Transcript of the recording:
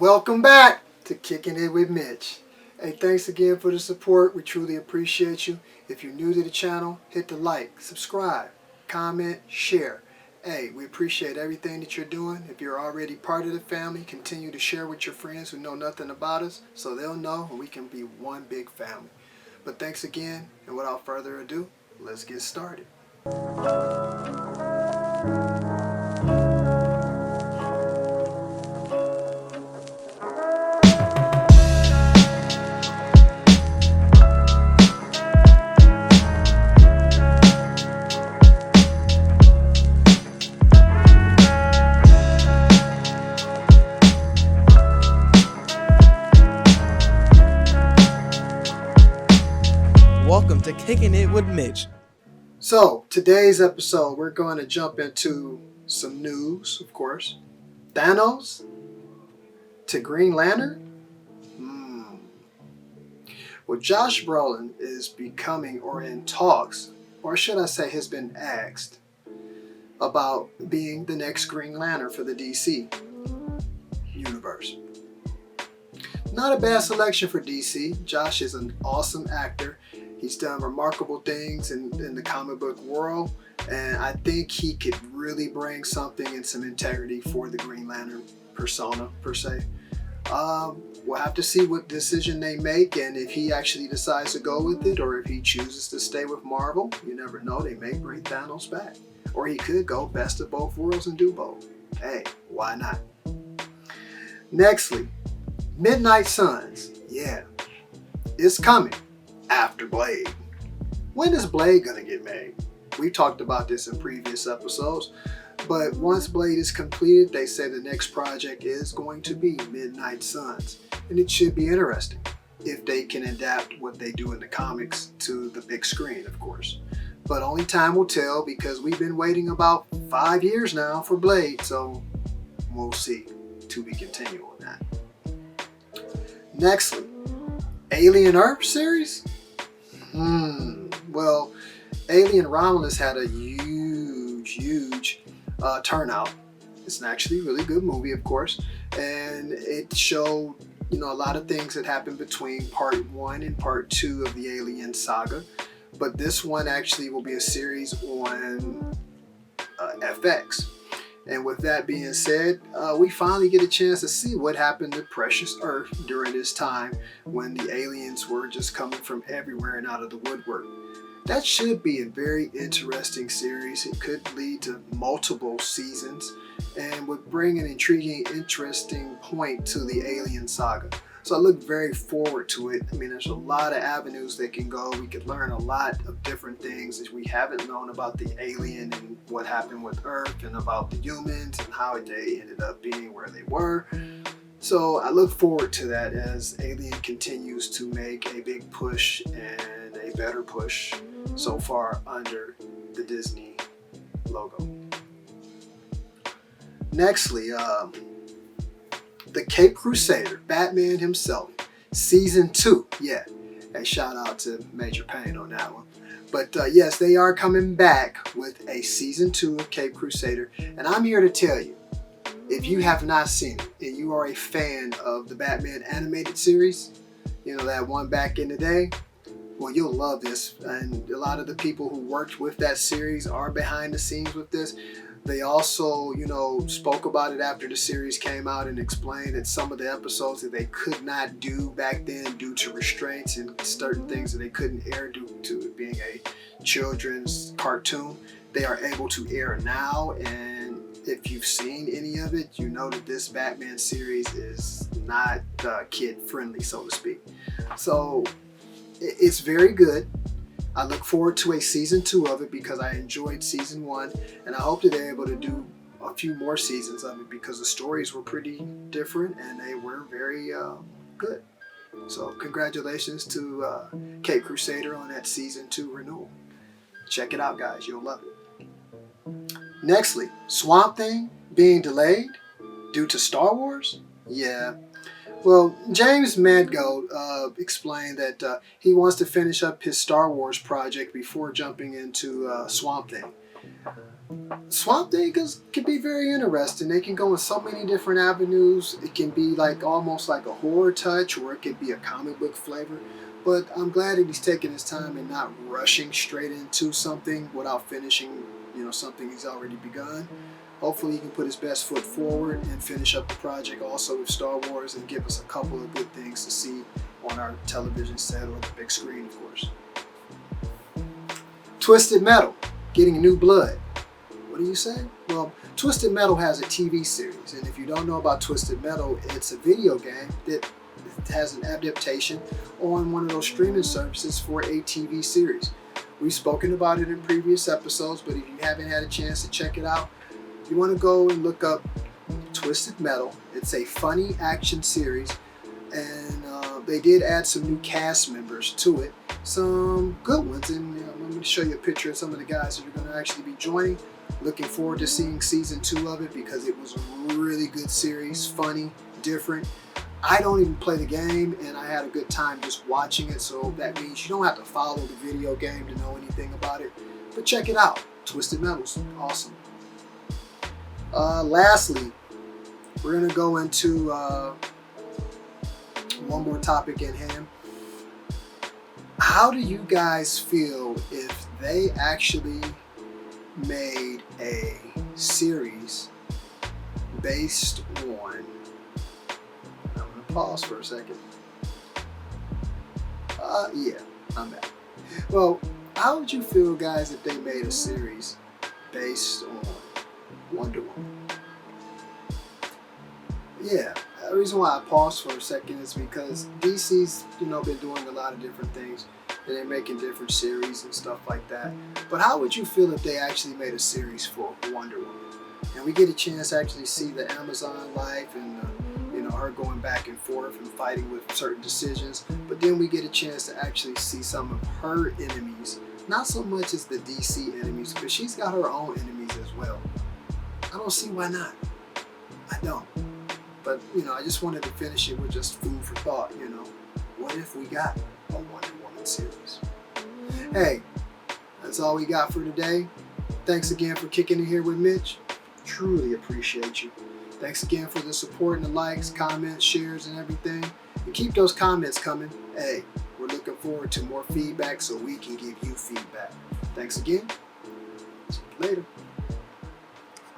Welcome back to Kicking It with Mitch. Hey, thanks again for the support. We truly appreciate you. If you're new to the channel, hit the like, subscribe, comment, share. Hey, we appreciate everything that you're doing. If you're already part of the family, continue to share with your friends who know nothing about us so they'll know and we can be one big family. But thanks again, and without further ado, let's get started. Welcome to Kicking It with Mitch. So, today's episode, we're going to jump into some news, of course. Thanos to Green Lantern? Well, Josh Brolin is becoming, or in talks, or should I say has been asked, about being the next Green Lantern for the DC universe. Not a bad selection for DC. Josh is an awesome actor. He's done remarkable things in the comic book world, and I think he could really bring something and some integrity for the Green Lantern persona, per se. We'll have to see what decision they make, and if he actually decides to go with it, or if he chooses to stay with Marvel. You never know, they may bring Thanos back. Or he could go best of both worlds and do both. Hey, why not? Nextly, Midnight Suns. Yeah, it's coming after Blade. When is Blade gonna get made? We talked about this in previous episodes, but once Blade is completed, they say the next project is going to be Midnight Suns, and it should be interesting if they can adapt what they do in the comics to the big screen, of course. But only time will tell, because we've been waiting about 5 years now for Blade, so we'll see. To be continued on that. Nextly, Alien Earth series? Well, Alien Romulus had a huge turnout. It's an actually really good movie, of course, and it showed a lot of things that happened between part 1 and part 2 of the Alien saga. But this one actually will be a series on FX. And with that being said, we finally get a chance to see what happened to Precious Earth during this time when the aliens were just coming from everywhere and out of the woodwork. That should be a very interesting series. It could lead to multiple seasons and would bring an intriguing, interesting point to the Alien saga. So I look very forward to it. I mean, there's a lot of avenues that can go. We could learn a lot of different things that we haven't known about the alien and what happened with Earth and about the humans and how they ended up being where they were. So I look forward to that as Alien continues to make a big push and a better push so far under the Disney logo. Nextly, the Cape Crusader, Batman himself, season 2. Yeah, a shout out to Major Payne on that one. But yes, they are coming back with a season 2 of Cape Crusader, and I'm here to tell you, if you have not seen it and you are a fan of the Batman animated series, that one back in the day, well, you'll love this. And a lot of the people who worked with that series are behind the scenes with this. They also, spoke about it after the series came out and explained that some of the episodes that they could not do back then due to restraints and certain things that they couldn't air due to it being a children's cartoon, they are able to air now. And if you've seen any of it, you know that this Batman series is not kid friendly, so to speak. So it's very good. I look forward to a season 2 of it because I enjoyed season 1, and I hope that they're able to do a few more seasons of it because the stories were pretty different and they were very good. So congratulations to Cape Crusader on that season 2 renewal. Check it out, guys. You'll love it. Nextly, Swamp Thing being delayed due to Star Wars? Yeah. Well, James Mangold explained that he wants to finish up his Star Wars project before jumping into Swamp Thing. Swamp Thing can be very interesting. They can go in so many different avenues. It can be like almost like a horror touch, or it could be a comic book flavor. But I'm glad that he's taking his time and not rushing straight into something without finishing, something he's already begun. Hopefully he can put his best foot forward and finish up the project also with Star Wars and give us a couple of good things to see on our television set or the big screen, of course. Twisted Metal, getting new blood. What do you say? Well, Twisted Metal has a TV series, and if you don't know about Twisted Metal, it's a video game that has an adaptation on one of those streaming services for a TV series. We've spoken about it in previous episodes, but if you haven't had a chance to check it out, you want to go and look up Twisted Metal. It's a funny action series, and they did add some new cast members to it, some good ones, and let me show you a picture of some of the guys that are going to actually be joining. Looking forward to seeing season 2 of it because it was a really good series, funny, different. I don't even play the game, and I had a good time just watching it, so that means you don't have to follow the video game to know anything about it, but check it out. Twisted Metal's awesome. Lastly, we're going to go into one more topic at hand. How do you guys feel if they actually made a series based on... I'm going to pause for a second. Yeah, I'm back. Well, how would you feel, guys, if they made a series based on Wonder Woman? Yeah, the reason why I paused for a second is because DC's, been doing a lot of different things. And they're making different series and stuff like that. But how would you feel if they actually made a series for Wonder Woman? And we get a chance to actually see the Amazon life and her going back and forth and fighting with certain decisions. But then we get a chance to actually see some of her enemies. Not so much as the DC enemies, but she's got her own enemies as well. I don't see why not. I don't. But, I just wanted to finish it with just food for thought, What if we got a Wonder Woman series? Hey, that's all we got for today. Thanks again for kicking it here with Mitch. Truly appreciate you. Thanks again for the support and the likes, comments, shares, and everything. And keep those comments coming. Hey, we're looking forward to more feedback so we can give you feedback. Thanks again. See you later.